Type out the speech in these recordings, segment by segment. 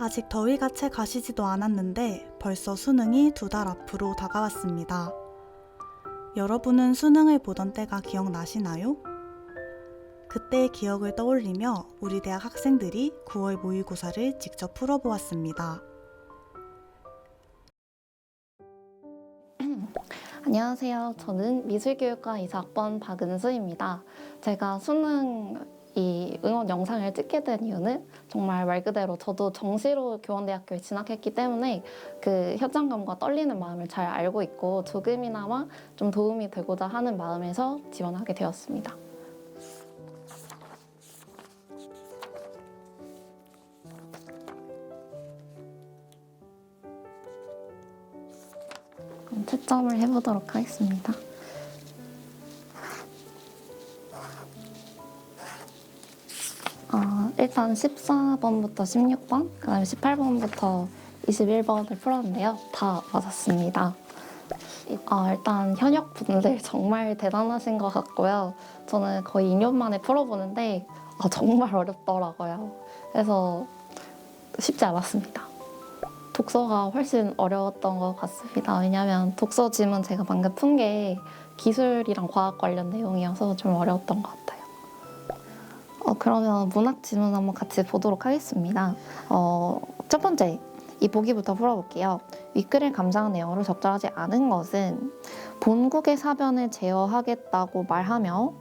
아직 더위가 채 가시지도 않았는데 벌써 수능이 2달 앞으로 다가왔습니다. 여러분은 수능을 보던 때가 기억나시나요? 그때의 기억을 떠올리며 우리 대학 학생들이 9월 모의고사를 직접 풀어보았습니다. 안녕하세요. 저는 미술교육과 이사학번 박은수입니다. 제가 수능 응원 영상을 찍게 된 이유는 정말 말 그대로 저도 정시로 교원대학교에 진학했기 때문에 그 현장감과 떨리는 마음을 잘 알고 있고 조금이나마 좀 도움이 되고자 하는 마음에서 지원하게 되었습니다. 그럼 채점을 해보도록 하겠습니다. 일단 14번부터 16번, 그 다음에 18번부터 21번을 풀었는데요. 다 맞았습니다. 일단 현역 분들 정말 대단하신 것 같고요. 저는 거의 2년 만에 풀어보는데 정말 어렵더라고요. 그래서 쉽지 않았습니다. 독서가 훨씬 어려웠던 것 같습니다. 왜냐하면 독서 지문 제가 방금 푼 게 기술이랑 과학 관련 내용이어서 좀 어려웠던 것 같아요. 그러면 문학 지문 한번 같이 보도록 하겠습니다. 첫 번째, 이 보기부터 풀어볼게요. 윗글을 감상한 내용으로 적절하지 않은 것은 본국의 사변을 제어하겠다고 말하며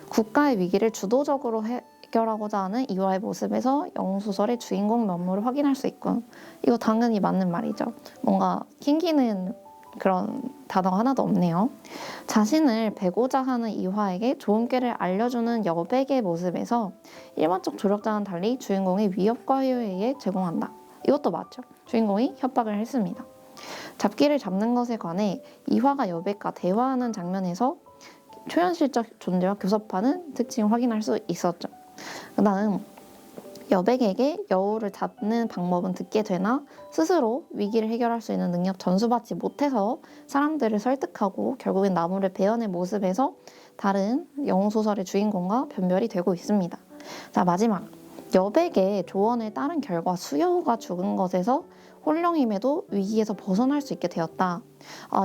국가의 위기를 주도적으로 해결하고자 하는 이화의 모습에서 영웅소설의 주인공 면모를 확인할 수 있군. 이거 당연히 맞는 말이죠. 뭔가 낑기는 그런 단어가 하나도 없네요. 자신을 베고자 하는 이화에게 좋은 길을 알려주는 여백의 모습에서 일반적 조력자와는 달리 주인공이 위협과 희화에 제공한다. 이것도 맞죠. 주인공이 협박을 했습니다. 잡기를 잡는 것에 관해 이화가 여백과 대화하는 장면에서 초현실적 존재와 교섭하는 특징을 확인할 수 있었죠. 그 다음 여백에게 여우를 잡는 방법은 듣게 되나 스스로 위기를 해결할 수 있는 능력 전수받지 못해서 사람들을 설득하고 결국엔 나무를 베어낸 모습에서 다른 영웅소설의 주인공과 변별이 되고 있습니다. 자, 마지막 여백의 조언을 따른 결과 수여우가 죽은 것에서 홀령임에도 위기에서 벗어날 수 있게 되었다.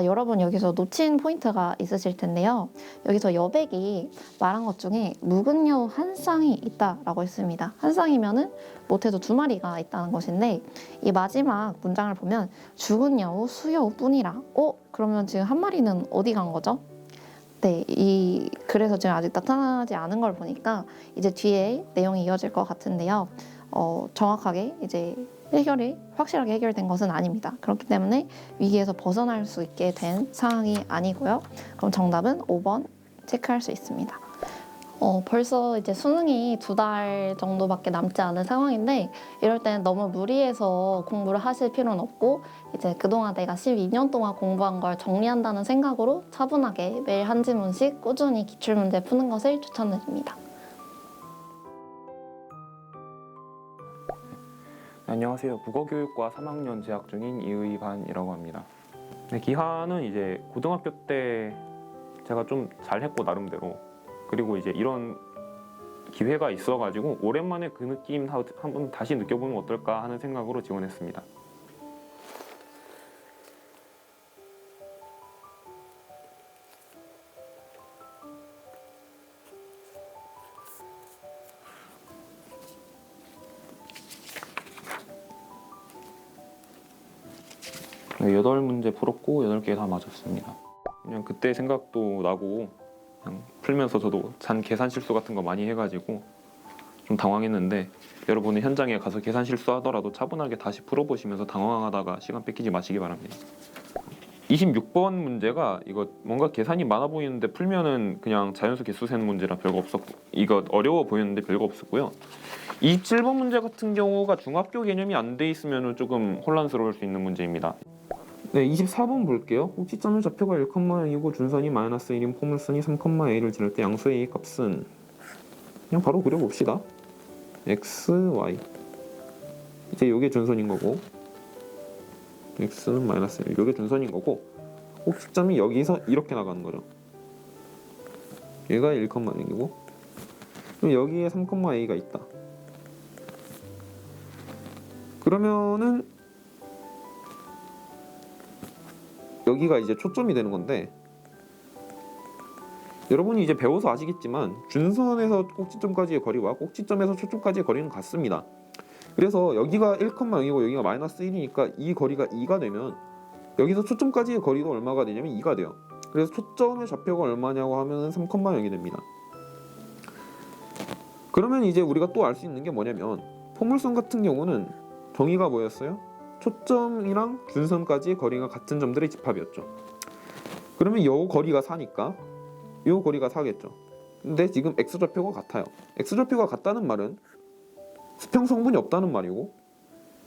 여러분 여기서 놓친 포인트가 있으실 텐데요. 여기서 여백이 말한 것 중에 묵은 여우 한 쌍이 있다라고 했습니다. 한 쌍이면은 못해도 2마리가 있다는 것인데 이 마지막 문장을 보면 죽은 여우, 수여우뿐이라. 그러면 지금 한 마리는 어디 간 거죠? 네, 그래서 지금 아직 나타나지 않은 걸 보니까 이제 뒤에 내용이 이어질 것 같은데요. 정확하게 이제 해결이 확실하게 해결된 것은 아닙니다. 그렇기 때문에 위기에서 벗어날 수 있게 된 상황이 아니고요. 그럼 정답은 5번 체크할 수 있습니다. 벌써 이제 수능이 2달 정도밖에 남지 않은 상황인데 이럴 때는 너무 무리해서 공부를 하실 필요는 없고 이제 그동안 내가 12년 동안 공부한 걸 정리한다는 생각으로 차분하게 매일 한 지문씩 꾸준히 기출문제 푸는 것을 추천드립니다. 안녕하세요. 국어교육과 3학년 재학 중인 이의반이라고 합니다. 기하는 이제 고등학교 때 제가 좀 잘했고 나름대로 그리고 이제 이런 기회가 있어가지고 오랜만에 그 느낌 한번 다시 느껴보면 어떨까 하는 생각으로 지원했습니다. 네, 8문제 풀었고 8개 다 맞았습니다. 그냥 그때 생각도 나고 그냥 풀면서 저도 계산 실수 같은 거 많이 해가지고 좀 당황했는데 여러분은 현장에 가서 계산 실수하더라도 차분하게 다시 풀어보시면서 당황하다가 시간 뺏기지 마시기 바랍니다. 26번 문제가 이거 뭔가 계산이 많아 보이는데 풀면은 그냥 자연수 개수 세는 문제라 별거 없었고 이거 어려워 보였는데 별거 없었고요. 27번 문제 같은 경우가 중학교 개념이 안 돼 있으면 조금 혼란스러울 수 있는 문제입니다. 네, 24번 볼게요. 꼭지점의 좌표가 1,a이고 준선이 -1인 포물선이 3,a를 지날 때 양수의 a 값은 그냥 바로 그려봅시다. x, y 이제 이게 준선인 거고 x는 -1, 이게 준선인 거고 꼭지점이 여기서 이렇게 나가는 거죠. 얘가 1,0이고 그럼 여기에 3,a가 있다. 그러면은 여기가 이제 초점이 되는 건데, 여러분이 이제 배워서 아시겠지만 준선에서 꼭지점까지의 거리와 꼭지점에서 초점까지의 거리는 같습니다. 그래서 여기가 1,0이고 여기가 마이너스 1이니까 이 거리가 2가 되면 여기서 초점까지의 거리도 얼마가 되냐면 2가 돼요. 그래서 초점의 좌표가 얼마냐고 하면 3,0이 됩니다. 그러면 이제 우리가 또 알 수 있는 게 뭐냐면, 포물선 같은 경우는 정의가 뭐였어요? 초점이랑 준선까지의 거리가 같은 점들의 집합이었죠. 그러면 이 거리가 4니까 이 거리가 4겠죠. 근데 지금 x좌표가 같아요. x좌표가 같다는 말은 수평 성분이 없다는 말이고,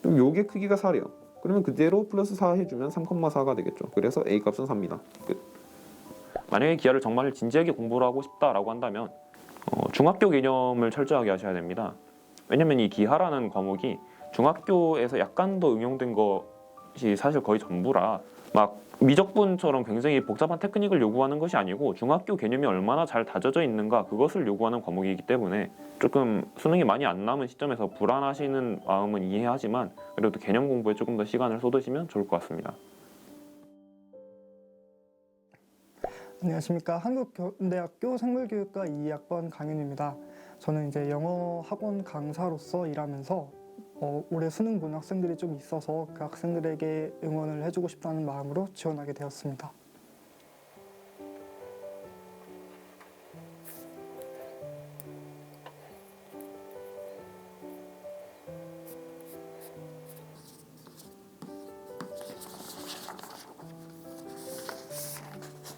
그럼 요게 크기가 4래요. 그러면 그대로 플러스 4 해주면 3,4가 되겠죠. 그래서 a 값은 4입니다. 끝. 만약에 기하를 정말 진지하게 공부를 하고 싶다라고 한다면 중학교 개념을 철저하게 하셔야 됩니다. 왜냐면 이 기하라는 과목이 중학교에서 약간 더 응용된 것이 사실 거의 전부라, 막 미적분처럼 굉장히 복잡한 테크닉을 요구하는 것이 아니고 중학교 개념이 얼마나 잘 다져져 있는가, 그것을 요구하는 과목이기 때문에 조금 수능이 많이 안 남은 시점에서 불안하시는 마음은 이해하지만 그래도 개념 공부에 조금 더 시간을 쏟으시면 좋을 것 같습니다. 안녕하십니까. 한국대학교 생물교육과 2학번 강윤입니다. 저는 이제 영어 학원 강사로서 일하면서 올해 수능 본 학생들이 좀 있어서 그 학생들에게 응원을 해주고 싶다는 마음으로 지원하게 되었습니다.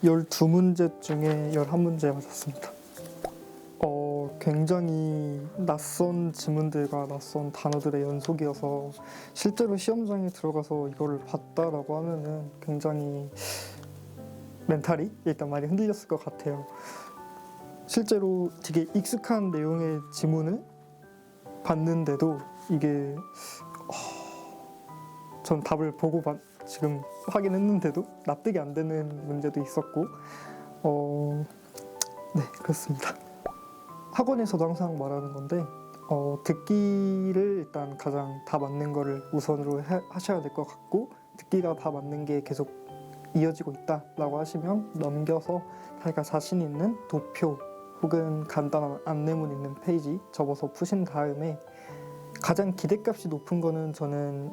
열두 문제 중에 11문제 맞았습니다. 굉장히 낯선 지문들과 낯선 단어들의 연속이어서 실제로 시험장에 들어가서 이거를 봤다라고 하면은 굉장히 멘탈이 일단 많이 흔들렸을 것 같아요. 실제로 되게 익숙한 내용의 지문을 봤는데도 이게 전 답을 보고 지금 확인했는데도 납득이 안 되는 문제도 있었고, 네, 그렇습니다. 학원에서도 항상 말하는 건데, 듣기를 일단 가장 다 맞는 거를 우선으로 하셔야 될 것 같고, 듣기가 다 맞는 게 계속 이어지고 있다라고 하시면 넘겨서 자기가 자신 있는 도표 혹은 간단한 안내문 있는 페이지 접어서 푸신 다음에, 가장 기대값이 높은 거는 저는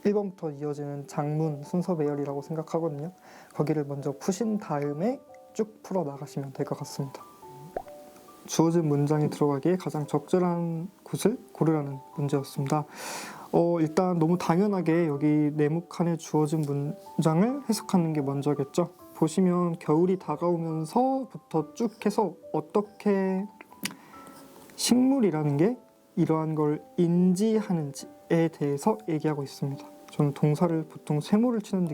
41번부터 이어지는 장문 순서 배열이라고 생각하거든요. 거기를 먼저 푸신 다음에 쭉 풀어 나가시면 될 것 같습니다. 주어진 문장이 들어가기에 가장 적절한 곳을 고르라는 문제였습니다. 일단 너무 당연하게 여기 네모 칸에 주어진 문장을 해석하는 게 먼저겠죠. 보시면 겨울이 다가오면서부터 쭉 해서 어떻게 식물이라는 게 이러한 걸 인지하는지에 대해서 얘기하고 있습니다. 저는 동사를 보통 세모를 치는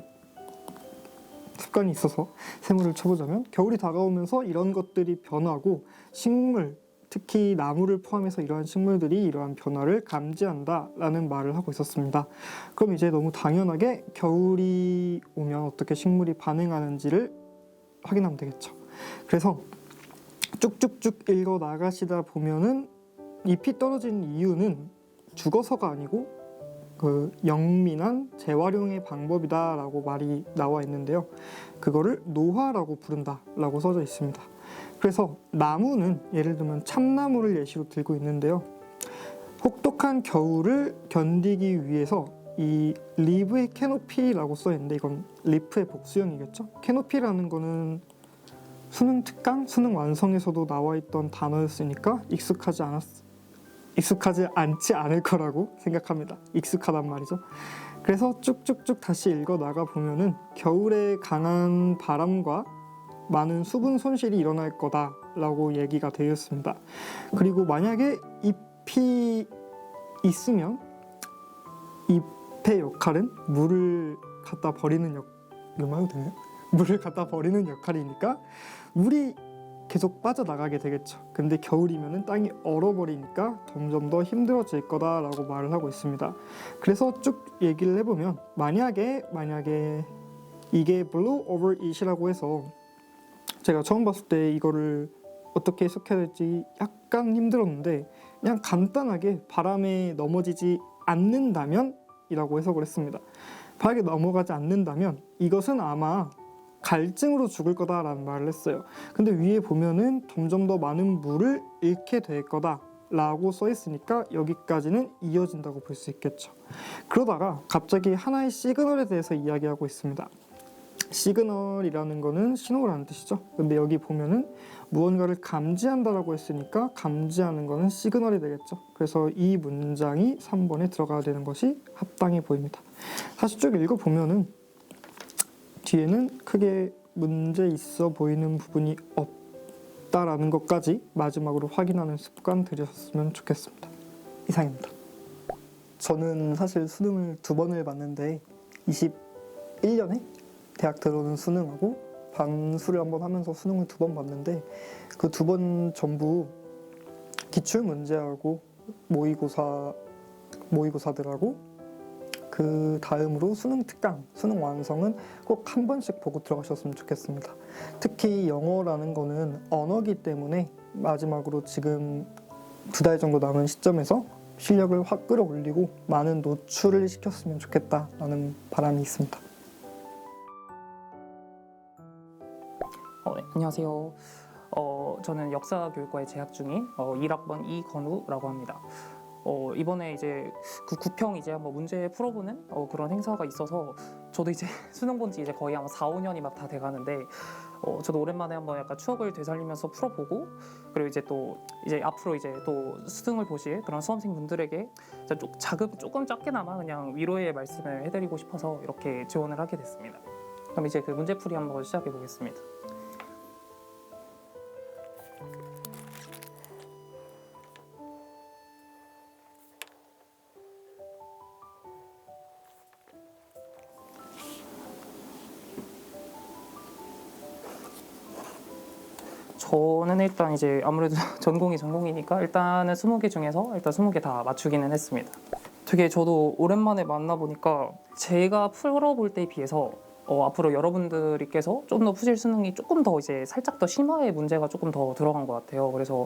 습관이 있어서 세모를 쳐보자면, 겨울이 다가오면서 이런 것들이 변하고 식물, 특히 나무를 포함해서 이러한 식물들이 이러한 변화를 감지한다 라는 말을 하고 있었습니다. 그럼 이제 너무 당연하게 겨울이 오면 어떻게 식물이 반응하는지를 확인하면 되겠죠. 그래서 쭉쭉쭉 읽어 나가시다 보면은 잎이 떨어진 이유는 죽어서가 아니고 그 영민한 재활용의 방법이다 라고 말이 나와 있는데요. 그거를 노화라고 부른다 라고 써져 있습니다. 그래서 나무는 예를 들면 참나무를 예시로 들고 있는데요. 혹독한 겨울을 견디기 위해서 이 리브의 캐노피라고 써 있는데, 이건 리프의 복수형이겠죠. 캐노피라는 거는 수능 특강, 수능 완성에서도 나와 있던 단어였으니까 익숙하지 않지 않을 거라고 생각합니다. 익숙하단 말이죠. 그래서 쭉쭉쭉 다시 읽어 나가 보면은 겨울에 강한 바람과 많은 수분 손실이 일어날 거다라고 얘기가 되어 있습니다. 그리고 만약에 잎이 있으면 잎의 역할은 물을 갖다 버리는 물을 갖다 버리는 역할이니까 물이 계속 빠져나가게 되겠죠. 근데 겨울이면은 땅이 얼어버리니까 점점 더 힘들어질 거다라고 말을 하고 있습니다. 그래서 쭉 얘기를 해보면, 만약에 이게 blow over it이라고 해서 제가 처음 봤을 때 이거를 어떻게 해석해야 될지 약간 힘들었는데, 그냥 간단하게 바람에 넘어지지 않는다면 이라고 해석을 했습니다. 바닥에 넘어가지 않는다면 이것은 아마 갈증으로 죽을 거다라는 말을 했어요. 근데 위에 보면은 점점 더 많은 물을 잃게 될 거다 라고 써 있으니까 여기까지는 이어진다고 볼 수 있겠죠. 그러다가 갑자기 하나의 시그널에 대해서 이야기하고 있습니다. 시그널이라는 거는 신호라는 뜻이죠. 근데 여기 보면은 무언가를 감지한다라고 했으니까 감지하는 거는 시그널이 되겠죠. 그래서 이 문장이 3번에 들어가야 되는 것이 합당해 보입니다. 사실 쭉 읽어보면은 뒤에는 크게 문제 있어 보이는 부분이 없다라는 것까지 마지막으로 확인하는 습관 들이셨으면 좋겠습니다. 이상입니다. 저는 사실 수능을 2번을 봤는데 21년에 대학 들어오는 수능하고 반수를 한번 하면서 수능을 2번 봤는데 그 2번 전부 기출 문제하고 모의고사들하고 그 다음으로 수능 특강, 수능 완성은 꼭 한 번씩 보고 들어가셨으면 좋겠습니다. 특히 영어라는 거는 언어기 때문에 마지막으로 지금 2달 정도 남은 시점에서 실력을 확 끌어올리고 많은 노출을 시켰으면 좋겠다라는 바람이 있습니다. 네, 안녕하세요. 저는 역사교육과에 재학 중인 1학번 이건우라고 합니다. 이번에 이제 그 구평 이제 한번 문제 풀어보는 그런 행사가 있어서 저도 이제 수능 본 지 이제 거의 아마 4, 5년이 막 다 돼가는데 저도 오랜만에 한번 약간 추억을 되살리면서 풀어보고 그리고 이제 또 이제 앞으로 이제 또 수능을 보실 그런 수험생 분들에게 조금 작게나마 그냥 위로의 말씀을 해드리고 싶어서 이렇게 지원을 하게 됐습니다. 그럼 이제 그 문제풀이 한번 시작해 보겠습니다. 저는 일단 이제 아무래도 전공이니까 일단은 20개 중에서 일단 20개 다 맞추기는 했습니다. 되게 저도 오랜만에 만나보니까 제가 풀어볼 때에 비해서 앞으로 여러분들께서 좀 더 푸실 수능이 조금 더 이제 살짝 더 심화의 문제가 조금 더 들어간 것 같아요. 그래서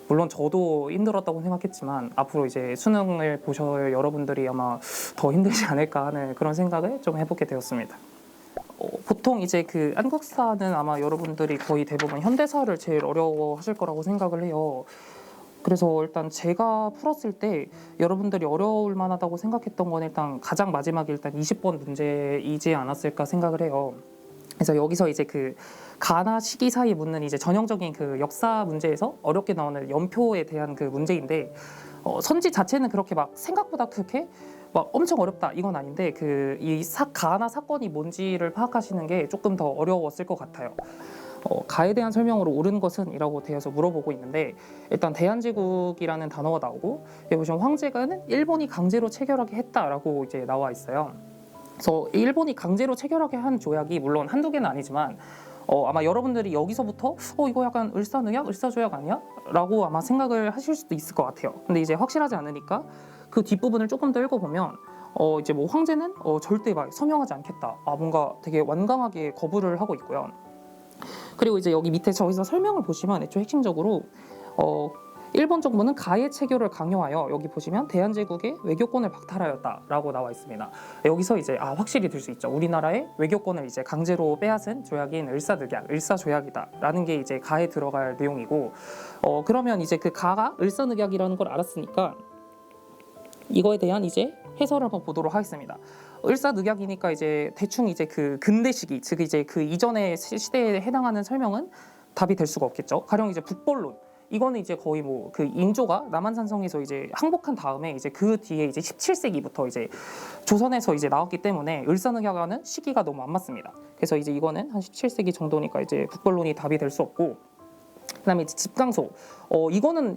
물론 저도 힘들었다고 생각했지만 앞으로 이제 수능을 보실 여러분들이 아마 더 힘들지 않을까 하는 그런 생각을 좀 해보게 되었습니다. 보통 이제 그 한국사는 아마 여러분들이 거의 대부분 현대사를 제일 어려워하실 거라고 생각을 해요. 그래서 일단 제가 풀었을 때 여러분들이 어려울 만하다고 생각했던 건 일단 가장 마지막에 일단 20번 문제이지 않았을까 생각을 해요. 그래서 여기서 이제 그 가나 시기 사이 묻는 이제 전형적인 그 역사 문제에서 어렵게 나오는 연표에 대한 그 문제인데 선지 자체는 그렇게 막 생각보다 그렇게 막 엄청 어렵다 이건 아닌데 이 가나 사건이 뭔지를 파악하시는 게 조금 더 어려웠을 것 같아요. 가에 대한 설명으로 옳은 것은 이라고 되어서 물어보고 있는데 일단 대한제국이라는 단어가 나오고 여기 보시면 황제가는 일본이 강제로 체결하게 했다라고 이제 나와 있어요. 그래서 일본이 강제로 체결하게 한 조약이 물론 한두 개는 아니지만 아마 여러분들이 여기서부터 이거 약간 을사늑약, 을사조약 아니야? 라고 아마 생각을 하실 수도 있을 것 같아요. 근데 이제 확실하지 않으니까 그 뒷부분을 조금 더 읽어보면 이제 뭐 황제는 절대 막 서명하지 않겠다. 뭔가 되게 완강하게 거부를 하고 있고요. 그리고 이제 여기 밑에 저기서 설명을 보시면 애초에 핵심적으로 일본 정부는 가해 체결을 강요하여 여기 보시면 대한제국의 외교권을 박탈하였다라고 나와 있습니다. 여기서 이제 확실히 들 수 있죠. 우리나라의 외교권을 이제 강제로 빼앗은 조약인 을사늑약, 을사조약이다라는 게 이제 가에 들어갈 내용이고 그러면 이제 그 가가 을사늑약이라는 걸 알았으니까 이거에 대한 이제 해설을 한번 보도록 하겠습니다. 을사늑약이니까 이제 대충 이제 그 근대 시기, 즉 이제 그 이전의 시대에 해당하는 설명은 답이 될 수가 없겠죠. 가령 이제 북벌론. 이거는 이제 거의 뭐 그 인조가 남한산성에서 이제 항복한 다음에 이제 그 뒤에 이제 17세기부터 이제 조선에서 이제 나왔기 때문에 을사늑약과는 시기가 너무 안 맞습니다. 그래서 이제 이거는 한 17세기 정도니까 이제 북벌론이 답이 될 수 없고, 그다음에 이제 집강소. 이거는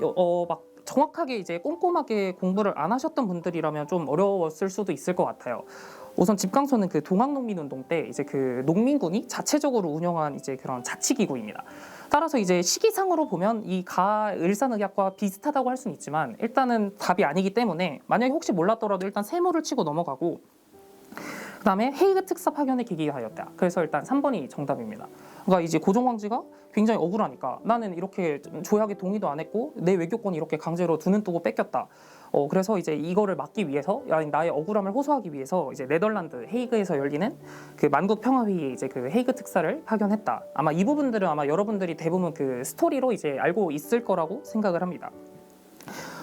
막 정확하게 이제 꼼꼼하게 공부를 안 하셨던 분들이라면 좀 어려웠을 수도 있을 것 같아요. 우선 집강소는 그 동학농민운동 때 이제 그 농민군이 자체적으로 운영한 이제 그런 자치기구입니다. 따라서 이제 시기상으로 보면 이 을사늑약과 비슷하다고 할 수는 있지만 일단은 답이 아니기 때문에 만약에 혹시 몰랐더라도 일단 세모를 치고 넘어가고, 그다음에 헤이그 특사 파견의 계기가 되었다. 그래서 일단 3번이 정답입니다. 그러니까 이제 고종 황제가 굉장히 억울하니까 나는 이렇게 조약에 동의도 안 했고 내 외교권 이렇게 강제로 두 눈 뜨고 뺏겼다. 그래서 이제 이거를 막기 위해서 나의 억울함을 호소하기 위해서 이제 네덜란드 헤이그에서 열리는 그 만국 평화회의에 이제 그 헤이그 특사를 파견했다. 아마 이 부분들은 아마 여러분들이 대부분 그 스토리로 이제 알고 있을 거라고 생각을 합니다.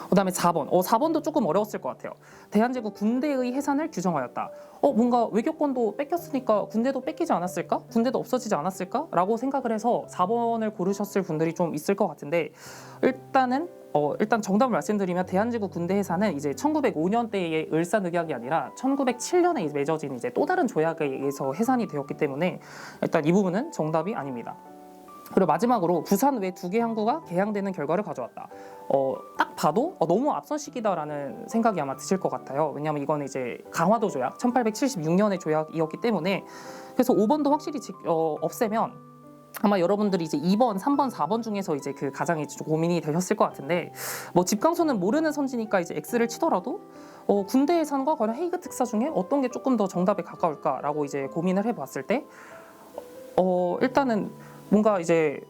그다음에 4번. 4번도 조금 어려웠을 것 같아요. 대한제국 군대의 해산을 규정하였다. 뭔가 외교권도 뺏겼으니까 군대도 뺏기지 않았을까? 군대도 없어지지 않았을까? 라고 생각을 해서 4번을 고르셨을 분들이 좀 있을 것 같은데 일단 정답을 말씀드리면 대한제국 군대 해산은 이제 1905년대의 을사늑약이 아니라 1907년에 맺어진 이제 또 다른 조약에 의해서 해산이 되었기 때문에 일단 이 부분은 정답이 아닙니다. 그리고 마지막으로 부산 외 2개 항구가 개항되는 결과를 가져왔다. 딱 봐도 너무 앞선 시기다라는 생각이 아마 드실 것 같아요. 왜냐하면 이거는 이제 강화도 조약, 1876년의 조약이었기 때문에 그래서 5번도 확실히 없애면 아마 여러분들이 이제 2번, 3번, 4번 중에서 이제 그 가장 이제 고민이 되셨을 것 같은데 뭐 집강소는 모르는 선지니까 이제 X를 치더라도 군대 해산과 과연 헤이그 특사 중에 어떤 게 조금 더 정답에 가까울까라고 이제 고민을 해봤을 때 일단은 뭔가 이제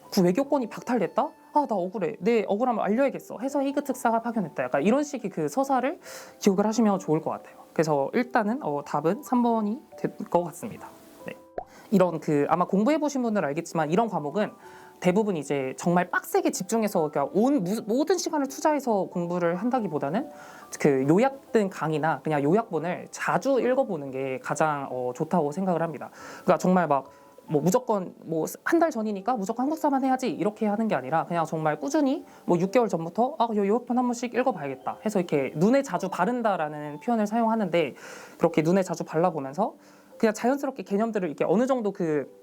그 외교권이 박탈됐다? 나 억울해. 내 억울함을 알려야겠어. 해서 헤이그 특사가 파견했다. 약간 이런 식의 그 서사를 기억을 하시면 좋을 것 같아요. 그래서 일단은 답은 3번이 될 것 같습니다. 네. 이런 그 아마 공부해 보신 분들은 알겠지만 이런 과목은 대부분 이제 정말 빡세게 집중해서 그러니까 모든 시간을 투자해서 공부를 한다기보다는 그 요약된 강의나 그냥 요약본을 자주 읽어보는 게 가장 좋다고 생각을 합니다. 그러니까 정말 막 뭐 무조건 뭐 한 달 전이니까 무조건 한국사만 해야지 이렇게 하는 게 아니라 그냥 정말 꾸준히 뭐 6개월 전부터 요 요약본 한 번씩 읽어봐야겠다 해서 이렇게 눈에 자주 바른다라는 표현을 사용하는데 그렇게 눈에 자주 발라보면서 그냥 자연스럽게 개념들을 이렇게 어느 정도 그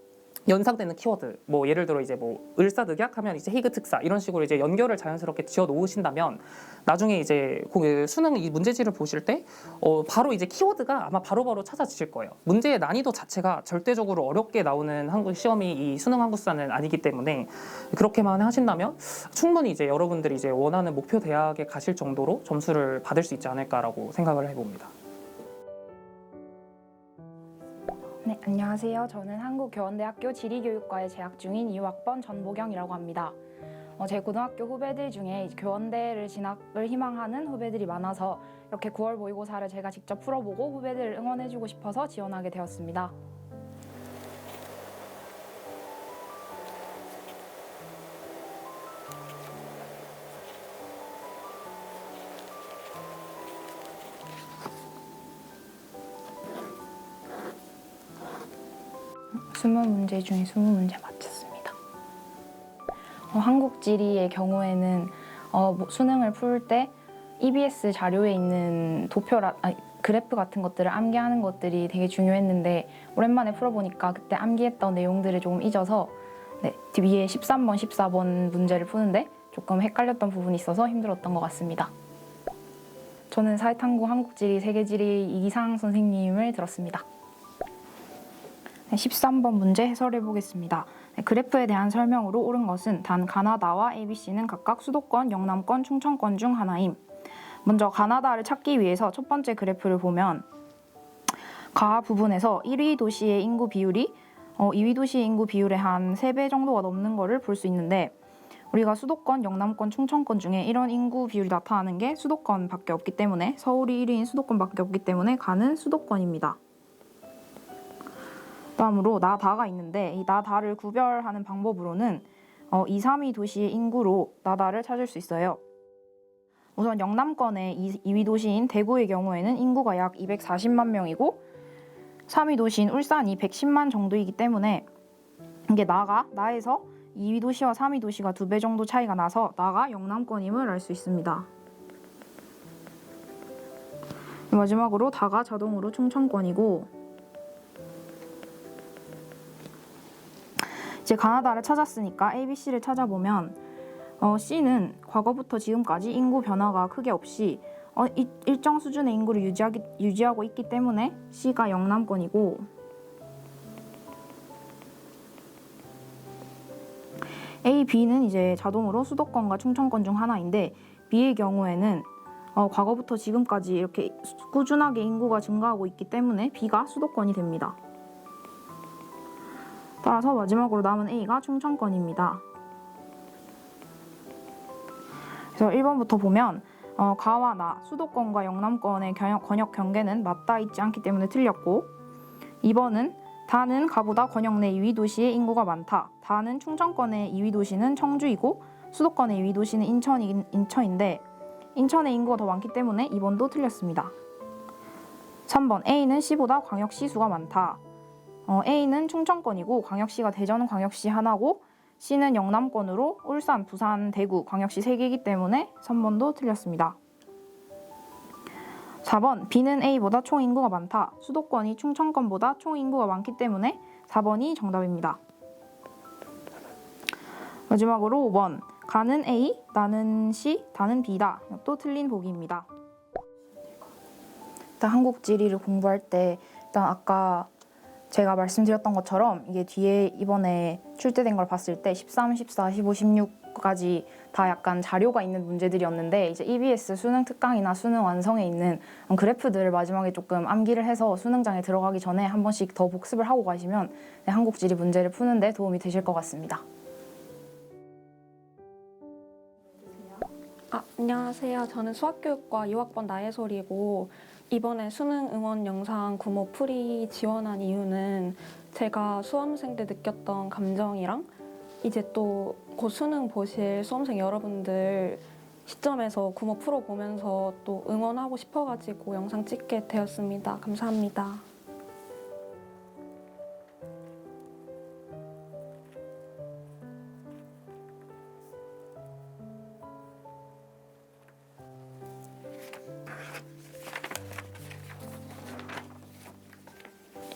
연상되는 키워드 뭐 예를 들어 이제 뭐 을사늑약 하면 이제 헤이그 특사 이런 식으로 이제 연결을 자연스럽게 지어 놓으신다면 나중에 이제 그 수능 이 문제지를 보실 때 바로 이제 키워드가 아마 바로바로 찾아지실 거예요. 문제의 난이도 자체가 절대적으로 어렵게 나오는 한국 시험이 이 수능 한국사는 아니기 때문에 그렇게만 하신다면 충분히 이제 여러분들이 이제 원하는 목표 대학에 가실 정도로 점수를 받을 수 있지 않을까라고 생각을 해봅니다. 네, 안녕하세요. 저는 한국교원대학교 지리교육과에 재학 중인 2학번 전보경이라고 합니다. 제 고등학교 후배들 중에 교원대를 진학을 희망하는 후배들이 많아서 이렇게 9월 모의고사를 제가 직접 풀어보고 후배들을 응원해주고 싶어서 지원하게 되었습니다. 스무 문제 중에 20문제 맞췄습니다. 한국지리의 경우에는 수능을 풀 때 EBS 자료에 있는 그래프 같은 것들을 암기하는 것들이 되게 중요했는데 오랜만에 풀어보니까 그때 암기했던 내용들을 조금 잊어서 위에 13번, 14번 문제를 푸는데 조금 헷갈렸던 부분이 있어서 힘들었던 것 같습니다. 저는 사회탐구, 한국지리, 세계지리 이기상 선생님을 들었습니다. 13번 문제 해설해 보겠습니다. 그래프에 대한 설명으로 옳은 것은 단 가나다와 ABC는 각각 수도권, 영남권, 충청권 중 하나임. 먼저 가나다를 찾기 위해서 첫 번째 그래프를 보면 가 부분에서 1위 도시의 인구 비율이 2위 도시의 인구 비율의 한 3배 정도가 넘는 것을 볼 수 있는데 우리가 수도권, 영남권, 충청권 중에 이런 인구 비율이 나타나는 게 수도권밖에 없기 때문에 서울이 1위인 수도권밖에 없기 때문에 가는 수도권입니다. 다음으로 나다가 있는데 이 나다를 구별하는 방법으로는 2, 3위 도시의 인구로 나다를 찾을 수 있어요. 우선 영남권의 2위 도시인 대구의 경우에는 인구가 약 240만 명이고 3위 도시인 울산이 110만 정도이기 때문에 이게 나에서 2위 도시와 3위 도시가 2배 정도 차이가 나서 나가 영남권임을 알 수 있습니다. 마지막으로 다가 자동으로 충청권이고 이제 가나다를 찾았으니까 ABC를 찾아보면 C는 과거부터 지금까지 인구 변화가 크게 없이 일정 수준의 인구를 유지하고 있기 때문에 C가 영남권이고 A, B는 이제 자동으로 수도권과 충청권 중 하나인데 B의 경우에는 과거부터 지금까지 이렇게 꾸준하게 인구가 증가하고 있기 때문에 B가 수도권이 됩니다. 따라서 마지막으로 남은 A가 충청권입니다. 그래서 1번부터 보면 가와 나, 수도권과 영남권의 권역 경계는 맞닿아 있지 않기 때문에 틀렸고, 2번은 다는 가보다 권역 내 2위 도시의 인구가 많다. 다는 충청권의 2위 도시는 청주이고 수도권의 2위 도시는 인천인데 인천의 인구가 더 많기 때문에 2번도 틀렸습니다. 3번 A는 C보다 광역시 수가 많다. A는 충청권이고 광역시가 대전 광역시 하나고 C는 영남권으로 울산, 부산, 대구 광역시 3개이기 때문에 3번도 틀렸습니다. 4번 B는 A보다 총인구가 많다. 수도권이 충청권보다 총인구가 많기 때문에 4번이 정답입니다. 마지막으로 5번 가는 A, 나는 C, 다는 B다. 또 틀린 보기입니다. 일단 한국 지리를 공부할 때 일단 아까 제가 말씀드렸던 것처럼 이게 뒤에 이번에 출제된 걸 봤을 때 13, 14, 15, 16까지 다 약간 자료가 있는 문제들이었는데 이제 EBS 수능 특강이나 수능 완성에 있는 그래프들을 마지막에 조금 암기를 해서 수능장에 들어가기 전에 한 번씩 더 복습을 하고 가시면 한국 지리 문제를 푸는데 도움이 되실 것 같습니다. 안녕하세요. 저는 수학교육과 6학번 나혜솔이고 이번에 수능 응원 영상 구모 풀이 지원한 이유는 제가 수험생 때 느꼈던 감정이랑 이제 또 곧 수능 보실 수험생 여러분들 시점에서 구모 풀어보면서 또 응원하고 싶어가지고 영상 찍게 되었습니다. 감사합니다.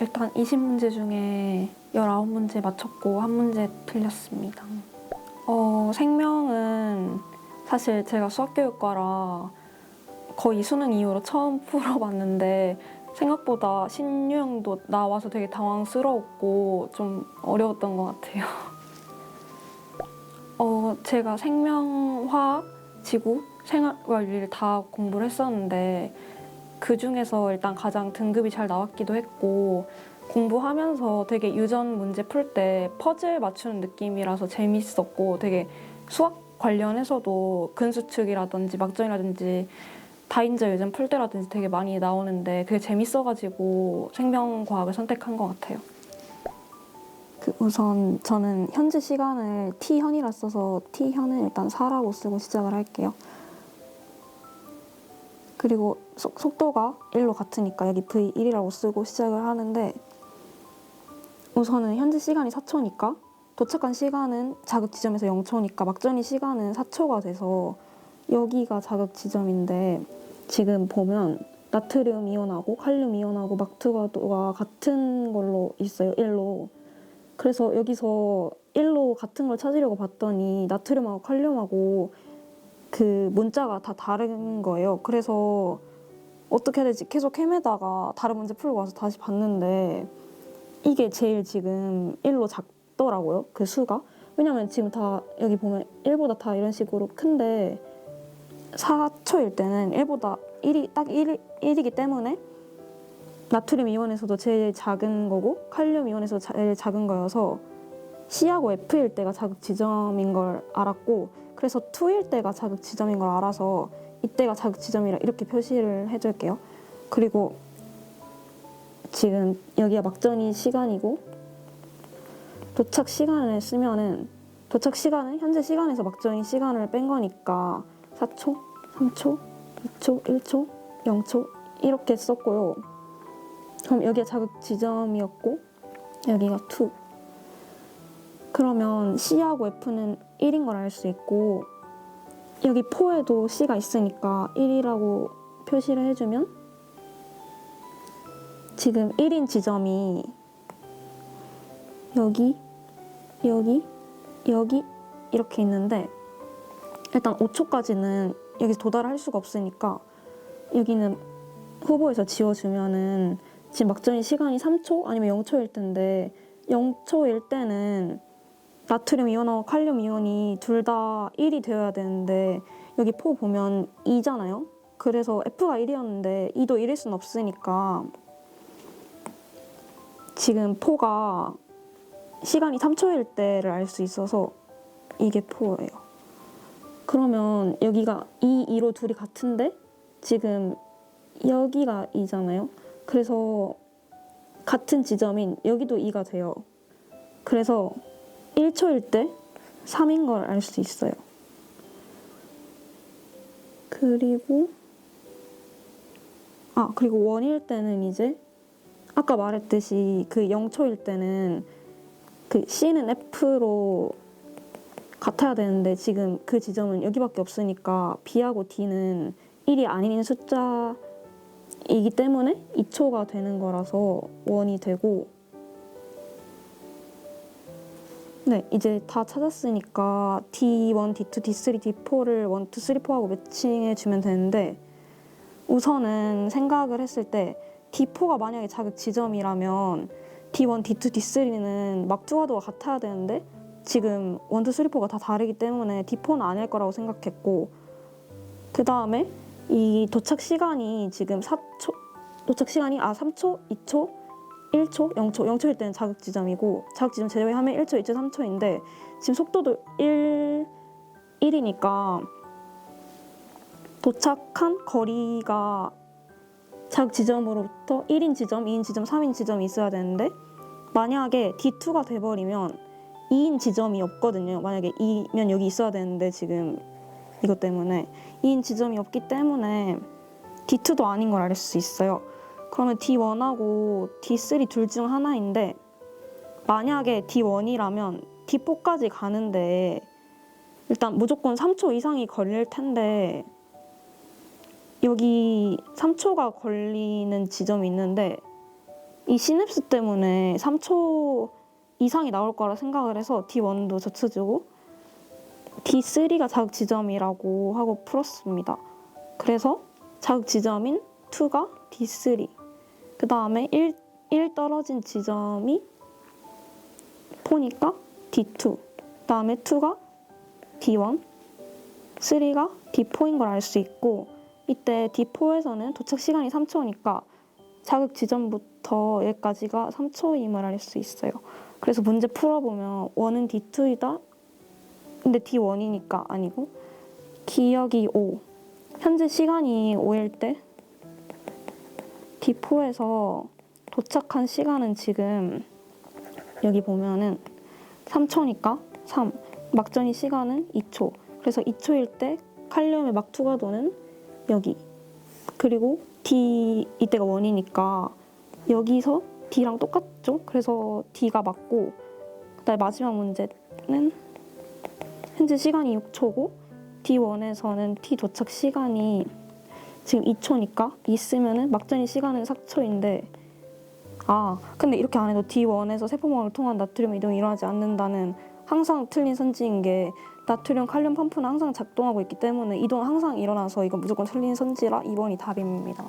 일단 20문제 중에 19문제 맞췄고 1문제 틀렸습니다. 생명은 사실 제가 수학교육과라 거의 수능 이후로 처음 풀어봤는데 생각보다 신유형도 나와서 되게 당황스러웠고 좀 어려웠던 것 같아요. 제가 생명, 화학, 지구, 생활관리를 다 공부를 했었는데 그 중에서 일단 가장 등급이 잘 나왔기도 했고 공부하면서 되게 유전 문제 풀 때 퍼즐 맞추는 느낌이라서 재밌었고 되게 수학 관련해서도 근수축이라든지 막전이라든지 다인자 유전 풀 때라든지 되게 많이 나오는데 그게 재밌어가지고 생명과학을 선택한 것 같아요. 우선 저는 현재 시간을 t현이라 써서 t현은 일단 4라고 쓰고 시작을 할게요. 그리고 속도가 1로 같으니까 여기 v1이라고 쓰고 시작을 하는데 우선은 현재 시간이 4초니까 도착한 시간은 자극 지점에서 0초니까 막전이 시간은 4초가 돼서 여기가 자극 지점인데 지금 보면 나트륨 이온하고 칼륨 이온하고 막투가도가 같은 걸로 있어요. 1로. 그래서 여기서 1로 같은 걸 찾으려고 봤더니 나트륨하고 칼륨하고 그 문자가 다 다른 거예요. 그래서 어떻게 해야 되지? 계속 헤매다가 다른 문제 풀고 와서 다시 봤는데 이게 제일 지금 1로 작더라고요. 그 수가. 왜냐면 지금 다 여기 보면 1보다 다 이런 식으로 큰데 4초일 때는 1보다 1이 딱 1이기 때문에 나트륨 이온에서도 제일 작은 거고 칼륨 이온에서 제일 작은 거여서 C하고 F일 때가 자극 지점인 걸 알았고 그래서 2일 때가 자극 지점인 걸 알아서 이때가 자극 지점이라 이렇게 표시를 해줄게요. 그리고 지금 여기가 막전이 시간이고 도착 시간을 쓰면은 도착 시간은 현재 시간에서 막전이 시간을 뺀 거니까 4초, 3초, 2초, 1초, 0초 이렇게 썼고요. 그럼 여기가 자극 지점이었고 여기가 2. 그러면 C하고 F는 1인 걸 알 수 있고 여기 4에도 C가 있으니까 1이라고 표시를 해주면 지금 1인 지점이 여기, 여기, 여기 이렇게 있는데 일단 5초까지는 여기 도달할 수가 없으니까 여기는 후보에서 지워주면은 지금 막전이 시간이 3초 아니면 0초일 텐데 0초일 때는 나트륨 이온하고 칼륨 이온이 둘 다 1이 되어야 되는데 여기 4 보면 2잖아요. 그래서 F가 1이었는데 E도 1일 순 없으니까 지금 포가 시간이 3초일 때를 알 수 있어서 이게 포예요. 그러면 여기가 2, 2로 둘이 같은데 지금 여기가 2잖아요. 그래서 같은 지점인 여기도 2가 돼요. 그래서 1초일 때 3인 걸 알 수 있어요. 그리고 그리고 원일 때는 이제 아까 말했듯이 그 0초일 때는 그 C는 F로 같아야 되는데 지금 그 지점은 여기밖에 없으니까 B하고 D는 1이 아닌 숫자이기 때문에 2초가 되는 거라서 원이 되고 네, 이제 다 찾았으니까 D1, D2, D3, D4를 1, 2, 3, 4하고 매칭해 주면 되는데 우선은 생각을 했을 때 D4가 만약에 자극 지점이라면 D1, D2, D3는 막투가도가 같아야 되는데 지금 1, 2, 3, 4가 다 다르기 때문에 D4는 아닐 거라고 생각했고 그 다음에 이 도착 시간이 지금 4초 도착 시간이 3초, 2초, 1초, 0초, 0초일 때는 자극 지점이고 자극 지점 제외하면 1초, 2초, 3초인데 지금 속도도 1이니까 도착한 거리가 자극 지점으로부터 1인 지점, 2인 지점, 3인 지점이 있어야 되는데 만약에 D2가 돼버리면 2인 지점이 없거든요. 만약에 2면 여기 있어야 되는데 지금 이것 때문에 2인 지점이 없기 때문에 D2도 아닌 걸 알 수 있어요. 그러면 D1하고 D3 둘 중 하나인데 만약에 D1이라면 D4까지 가는데 일단 무조건 3초 이상이 걸릴 텐데 여기 3초가 걸리는 지점이 있는데 이 시냅스 때문에 3초 이상이 나올 거라 생각을 해서 D1도 젖혀주고 D3가 자극 지점이라고 하고 풀었습니다. 그래서 자극 지점인 2가 D3 그 다음에 1 떨어진 지점이 4니까 D2 그 다음에 2가 D1 3가 D4인 걸 알 수 있고 이때 D4에서는 도착 시간이 3초니까 자극 지점부터 여기까지가 3초임을 알 수 있어요. 그래서 문제 풀어보면 1은 D2이다. 근데 D1이니까 아니고 기억이 5. 현재 시간이 5일 때 D4에서 도착한 시간은 지금 여기 보면은 3초니까 3. 막전이 시간은 2초. 그래서 2초일 때 칼륨의 막투가도는 여기. 그리고 D 이때가 1이니까 여기서 D랑 똑같죠? 그래서 D가 맞고 그다음에 마지막 문제는 현재 시간이 6초고 D1에서는 T 도착 시간이 지금 2초니까 있으면은 막전이 시간은 4초인데 근데 이렇게 안 해도 D1에서 세포膜을 통한 나트륨 이동이 일어나지 않는다는 항상 틀린 선지인 게 나트륨, 칼륨 펌프는 항상 작동하고 있기 때문에 이동은 항상 일어나서 이건 무조건 틀린 선지라 2번이 답입니다.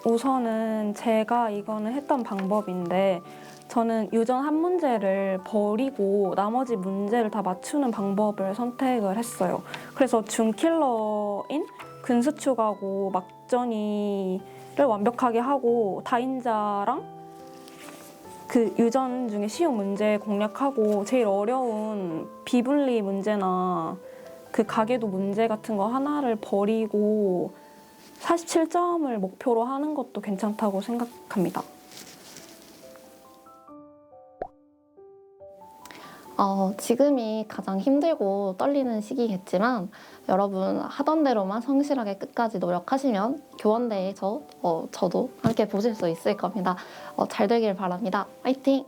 우선은 제가 이거는 했던 방법인데 저는 유전 한 문제를 버리고 나머지 문제를 다 맞추는 방법을 선택을 했어요. 그래서 준킬러인 근수축하고 막전이를 완벽하게 하고 다인자랑 그 유전 중에 쉬운 문제 공략하고 제일 어려운 비분리 문제나 그 가계도 문제 같은 거 하나를 버리고 47점을 목표로 하는 것도 괜찮다고 생각합니다. 지금이 가장 힘들고 떨리는 시기겠지만 여러분 하던 대로만 성실하게 끝까지 노력하시면 교원대에서 저도 함께 보실 수 있을 겁니다. 잘 되길 바랍니다. 화이팅!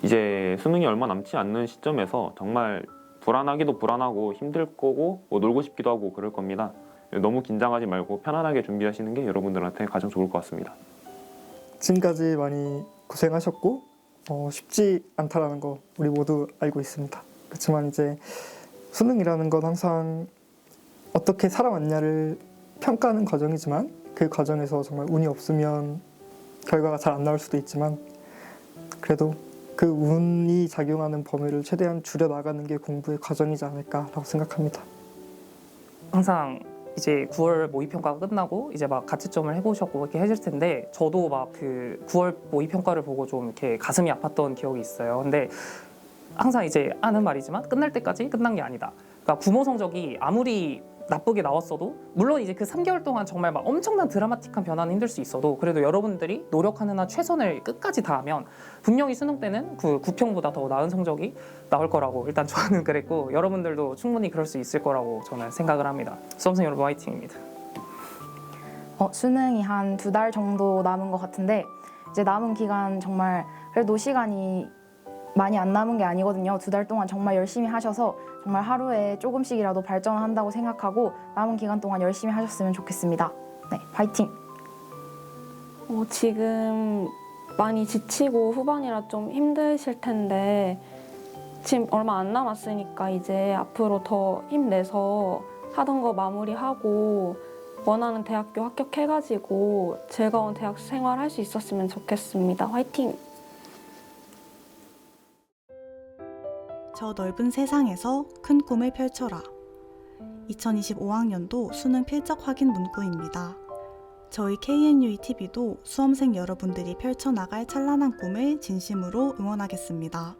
이제 수능이 얼마 남지 않는 시점에서 정말 불안하기도 불안하고 힘들 거고 놀고 싶기도 하고 그럴 겁니다. 너무 긴장하지 말고 편안하게 준비하시는 게 여러분들한테 가장 좋을 것 같습니다. 지금까지 많이 고생하셨고 쉽지 않다라는 거 우리 모두 알고 있습니다. 그렇지만 이제 수능이라는 건 항상 어떻게 살아왔냐를 평가하는 과정이지만 그 과정에서 정말 운이 없으면 결과가 잘 안 나올 수도 있지만 그래도 그 운이 작용하는 범위를 최대한 줄여나가는 게 공부의 과정이지 않을까라고 생각합니다. 항상 이제 9월 모의평가가 끝나고 이제 막 가채점을 해보셨고 이렇게 해줄 텐데 저도 막 그 9월 모의평가를 보고 좀 이렇게 가슴이 아팠던 기억이 있어요. 근데 항상 이제 하는 말이지만 끝날 때까지 끝난 게 아니다. 그러니까 구모 성적이 아무리 나쁘게 나왔어도 물론 이제 그 3개월 동안 정말 막 엄청난 드라마틱한 변화는 힘들 수 있어도 그래도 여러분들이 노력하는 한 최선을 끝까지 다하면 분명히 수능 때는 그 9평보다 더 나은 성적이 나올 거라고 일단 저는 그랬고 여러분들도 충분히 그럴 수 있을 거라고 저는 생각을 합니다. 수험생 여러분 화이팅입니다. 수능이 한 2달 정도 남은 것 같은데 이제 남은 기간 정말 그래도 시간이 많이 안 남은 게 아니거든요. 2달 동안 정말 열심히 하셔서 정말 하루에 조금씩이라도 발전한다고 생각하고 남은 기간 동안 열심히 하셨으면 좋겠습니다. 네, 파이팅! 지금 많이 지치고 후반이라 좀 힘드실 텐데 지금 얼마 안 남았으니까 이제 앞으로 더 힘내서 하던 거 마무리하고 원하는 대학교 합격해가지고 즐거운 대학 생활 할 수 있었으면 좋겠습니다. 화이팅! 저 넓은 세상에서 큰 꿈을 펼쳐라. 2025학년도 수능 필적 확인 문구입니다. 저희 KNUE TV도 수험생 여러분들이 펼쳐나갈 찬란한 꿈을 진심으로 응원하겠습니다.